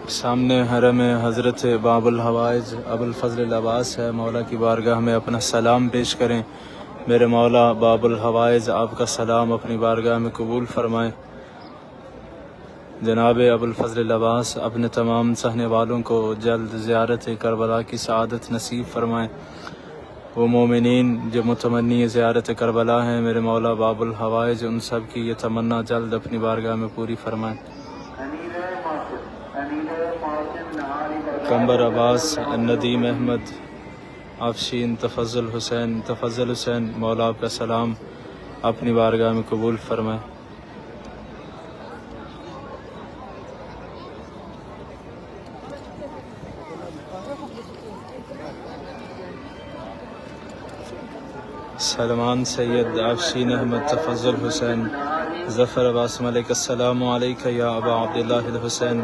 سامنے حرم حضرت باب الحوائج ابو الفضل العباس ہے، مولا کی بارگاہ میں اپنا سلام پیش کریں۔ میرے مولا باب الحوائج آپ کا سلام اپنی بارگاہ میں قبول فرمائیں۔ جناب ابو الفضل العباس اپنے تمام سہنے والوں کو جلد زیارت کربلا کی سعادت نصیب فرمائیں۔ وہ مومنین جو متمنی زیارت کربلا ہیں، میرے مولا باب الحوائج ان سب کی یہ تمنا جلد اپنی بارگاہ میں پوری فرمائیں۔ قمبر عباس، ندیم احمد، آفشین، تفضل حسین، مولا آپ کا سلام اپنی بارگاہ میں قبول فرمائیں۔ سلمان سید، آفشین احمد، تفضل حسین، ظفر عباس ملک، السلام علیکہ یا ابا عبداللہ الحسین۔